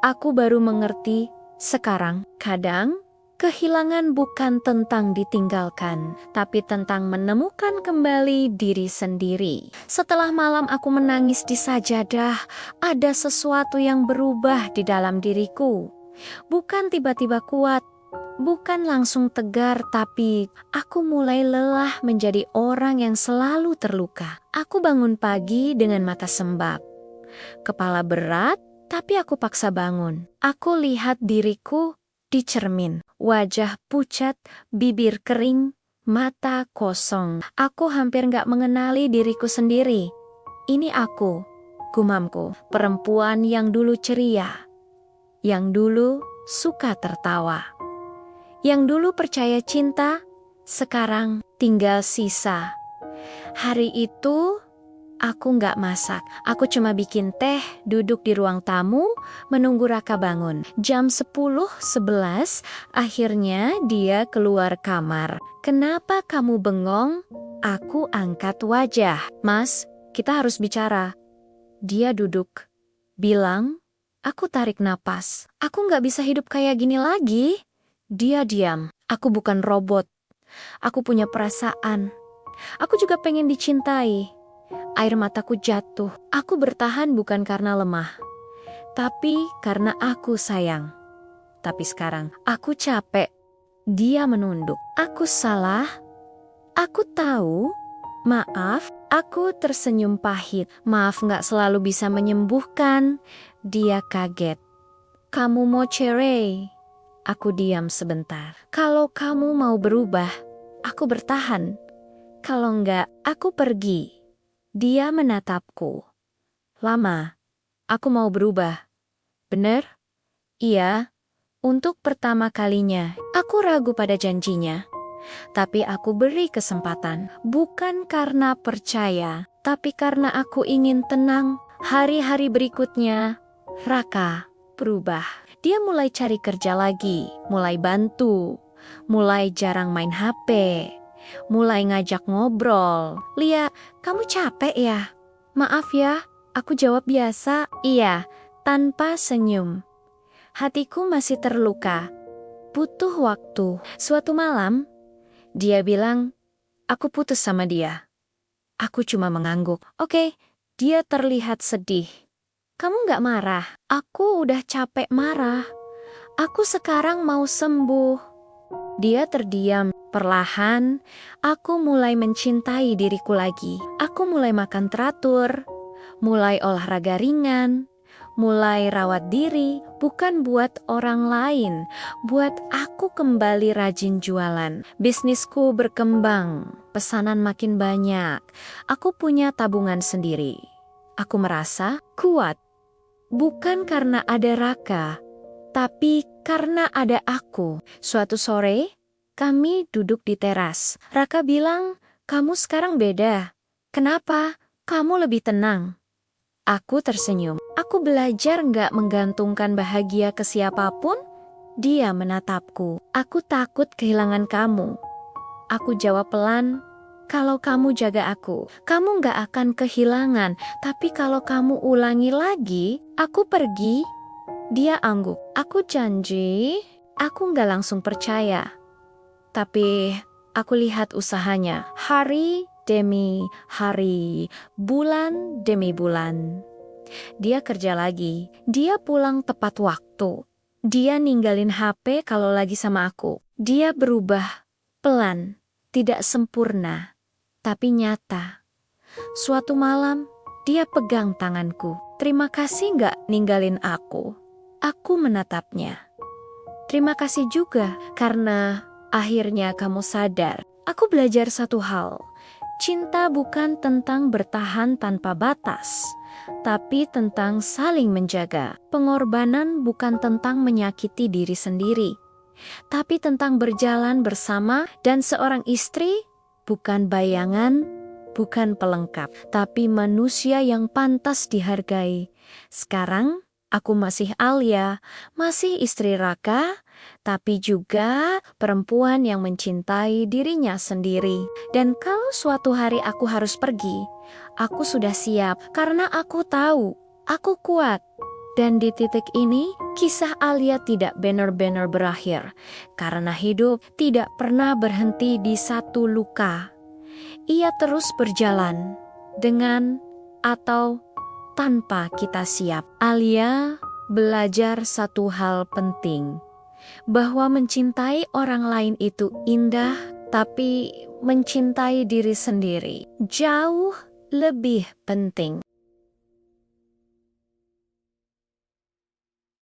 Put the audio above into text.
Aku baru mengerti sekarang. Kadang, kehilangan bukan tentang ditinggalkan, tapi tentang menemukan kembali diri sendiri. Setelah malam aku menangis di sajadah, ada sesuatu yang berubah di dalam diriku. Bukan tiba-tiba kuat, bukan langsung tegar, tapi aku mulai lelah menjadi orang yang selalu terluka. Aku bangun pagi dengan mata sembab, kepala berat, tapi aku paksa bangun. Aku lihat diriku di cermin, wajah pucat, bibir kering, mata kosong. Aku hampir gak mengenali diriku sendiri. Ini aku, gumamku, perempuan yang dulu ceria, yang dulu suka tertawa, yang dulu percaya cinta, sekarang tinggal sisa. Hari itu aku nggak masak, aku cuma bikin teh, duduk di ruang tamu, menunggu Raka bangun. Jam 10.11, akhirnya dia keluar kamar. "Kenapa kamu bengong?" Aku angkat wajah. "Mas, kita harus bicara." Dia duduk, bilang. Aku tarik napas. "Aku nggak bisa hidup kayak gini lagi." Dia diam. "Aku bukan robot. Aku punya perasaan. Aku juga pengen dicintai." Air mataku jatuh. Aku bertahan bukan karena lemah, tapi karena aku sayang. Tapi sekarang aku capek. Dia menunduk. "Aku salah. Aku tahu. Maaf." Aku tersenyum pahit. Maaf gak selalu bisa menyembuhkan. Dia kaget. "Kamu mau cerai?" Aku diam sebentar. "Kalau kamu mau berubah, aku bertahan. Kalau enggak, aku pergi." Dia menatapku. "Lama. Aku mau berubah." "Bener?" "Iya. Untuk pertama kalinya." Aku ragu pada janjinya. Tapi aku beri kesempatan. Bukan karena percaya, tapi karena aku ingin tenang. Hari-hari berikutnya, Raka berubah. Dia mulai cari kerja lagi, mulai bantu, mulai jarang main HP, mulai ngajak ngobrol. "Lia, kamu capek ya?" "Maaf ya," aku jawab biasa. "Iya," tanpa senyum. Hatiku masih terluka. Butuh waktu. Suatu malam, dia bilang, "Aku putus sama dia." Aku cuma mengangguk. "Oke." Dia terlihat sedih. "Kamu gak marah?" "Aku udah capek marah. Aku sekarang mau sembuh." Dia terdiam. Perlahan, aku mulai mencintai diriku lagi. Aku mulai makan teratur, mulai olahraga ringan, mulai rawat diri, bukan buat orang lain, buat aku kembali rajin jualan. Bisnisku berkembang, pesanan makin banyak. Aku punya tabungan sendiri. Aku merasa kuat, bukan karena ada Raka, tapi karena ada aku. Suatu sore, kami duduk di teras. Raka bilang, "Kamu sekarang beda." "Kenapa? Kamu lebih tenang." Aku tersenyum. "Aku belajar nggak menggantungkan bahagia ke siapapun." Dia menatapku. "Aku takut kehilangan kamu." Aku jawab pelan, "Kalau kamu jaga aku, kamu nggak akan kehilangan. Tapi kalau kamu ulangi lagi, aku pergi." Dia angguk. "Aku janji." Aku nggak langsung percaya. Tapi aku lihat usahanya. Hari demi hari, bulan demi bulan. Dia kerja lagi. Dia pulang tepat waktu. Dia ninggalin HP kalau lagi sama aku. Dia berubah. Pelan. Tidak sempurna. Tapi nyata. Suatu malam, dia pegang tanganku. "Terima kasih nggak ninggalin aku." Aku menatapnya. "Terima kasih juga karena akhirnya kamu sadar." Aku belajar satu hal. Cinta bukan tentang bertahan tanpa batas, tapi tentang saling menjaga. Pengorbanan bukan tentang menyakiti diri sendiri, tapi tentang berjalan bersama. Dan seorang istri bukan bayangan, bukan pelengkap, tapi manusia yang pantas dihargai. Sekarang, aku masih Alia, masih istri Raka, tapi juga perempuan yang mencintai dirinya sendiri. Dan kalau suatu hari aku harus pergi, aku sudah siap karena aku tahu aku kuat Dan di titik ini, kisah Alia tidak benar-benar berakhir, karena hidup tidak pernah berhenti di satu luka. Ia terus berjalan, dengan atau tanpa kita siap. Alia belajar satu hal penting, bahwa mencintai orang lain itu indah, tapi mencintai diri sendiri jauh lebih penting.